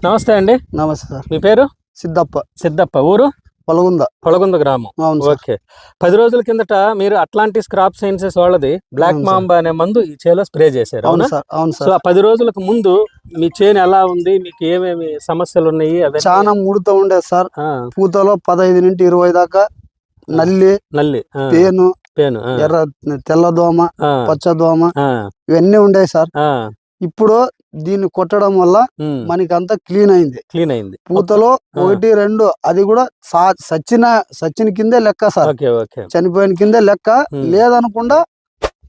నమస్తే అండి. నమస్తే సార్. మీ పేరు? సిద్ధప్ప. ఊరు? పొలగుంద గ్రామం. అవును. ఓకే. 10 రోజుల కిందట మీరు అట్లాంటిస్ క్రాప్ సైన్సెస్ వాళ్ళది బ్లాక్ మాంబా అనే మందు ఈ చేలో స్ప్రే చేశారు. అవును అవునా? సార్. అవును సో సార్. ఆ 10 రోజులకు ముందు మీ చేను ఎలా ఉంది, మీకు ఏమేమి సమస్యలు ఉన్నాయి? అవన్నీ చాలా ముడుతూ ఉండేది సార్. ఆ, పూతలో 15 నుండి 20 దాకా నల్లి, ఆ, పేను, పేను, ఆ, ఎర్ర తెల్లదోమ, ఆ, పచ్చదోమ ఆ, ఇవన్నీ ఉండేవి సార్. ఆ, ఇప్పుడు దీన్ని కొట్టడం వల్ల మనకంతా క్లీన్ అయింది. పూతలో 1, 2 అది కూడా సచ్చిన కిందే లెక్క సార్. ఓకే, ఓకే, చనిపోయిన కిందే లెక్క. లేదనకుండా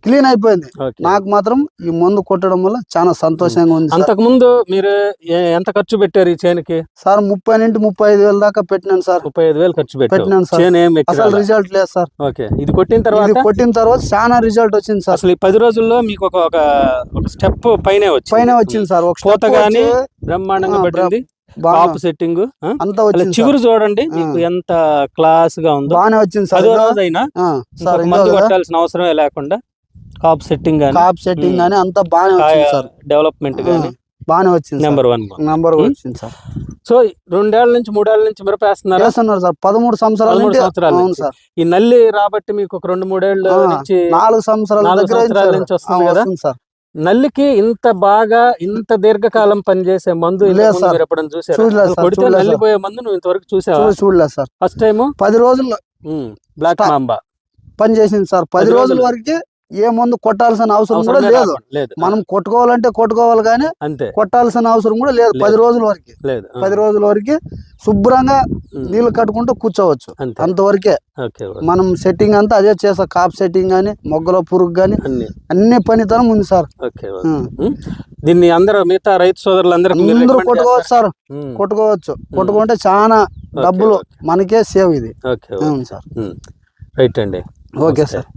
క్లీన్ అయిపోయింది. ఓకే. నాకు మాత్రం ఈ మందు కొట్టడం వల్ల చాలా సంతోషంగా ఉంది సార్. అంతకు ముందు మీరు ఎంత ఖర్చు పెట్టారు ఈ చేనుకి? సార్ 30 నుండి 35 వేల దాకా పెట్టినాను సార్. 35,000 ఖర్చు పెట్టినాను సార్. చేను ఏం అసలు రిజల్ట్ లేదు సార్. ఓకే. ఇది కొట్టిన తర్వాత చాలా రిజల్ట్ వచ్చింది సార్. అసలు ఈ 10 రోజుల్లో మీకు ఒక స్టెప్ పైన వచ్చింది సార్. ఒక పూత గానీ బ్రహ్మాండంగా పట్టింది. కాప్ సెట్టింగ్ అంతా వచ్చింది. చిగురు చూడండి మీకు ఎంత క్లాస్ గా ఉందో. బాగానే వచ్చింది సార్. 10 రోజు అయినా మందు కొట్టాల్సిన అవసరమే లేకుండా కాప్ సెట్టింగ్ గానీ అంతా బాగానే వచ్చింది సార్. డెవలప్మెంట్ గానీ బాగానే వచ్చింది. నెంబర్ 1 వచ్చింది సార్. సో 2 ఏళ్ల నుంచి 3 ఏళ్ల నుంచి మిరపేస్తున్నారు సార్. 13 సంవత్సరాల నుంచి. ఈ నల్లి రాబట్టి మీకు ఒక 2-3 ఏళ్ళ నుంచి 4 సంవత్సరాల నుంచి వస్తుంది కదా సార్. నల్లికి ఇంత బాగా ఇంత దీర్ఘకాలం పనిచేసే మందు మీరు ఎప్పుడైనా చూసారు? కొడితే నల్లిపోయే మందు నువ్వు ఇంతవరకు చూడలేదు సార్. ఫస్ట్ టైం 10 రోజుల్లో బ్లాక్ మాంబా పనిచేసింది సార్. 10 రోజుల వరకు ఏ మందు కొట్టాల్సిన అవసరం కూడా లేదు. మనం కొట్టుకోవాలంటే కొట్టుకోవాలి కానీ అంతే, కొట్టాల్సిన అవసరం కూడా లేదు. 10 రోజుల వరకు 10 రోజుల వరకు శుభ్రంగా నీళ్లు కట్టుకుంటూ కూర్చోవచ్చు. అంతవరకే మనం సెట్టింగ్ అంతా అదే చేస్తాం. కాప్ సెట్టింగ్ గానీ, మొగ్గలో పురుగు గానీ అన్ని పనితనం ఉంది సార్. దీన్ని అందరూ మిగతా రైతు సోదరులందరూ కొట్టుకోవచ్చు సార్. కొట్టుకుంటే చాలా డబ్బులు మనకే సేవ్ ఇది. అవును సార్. రైట్ అండి. Okay sir.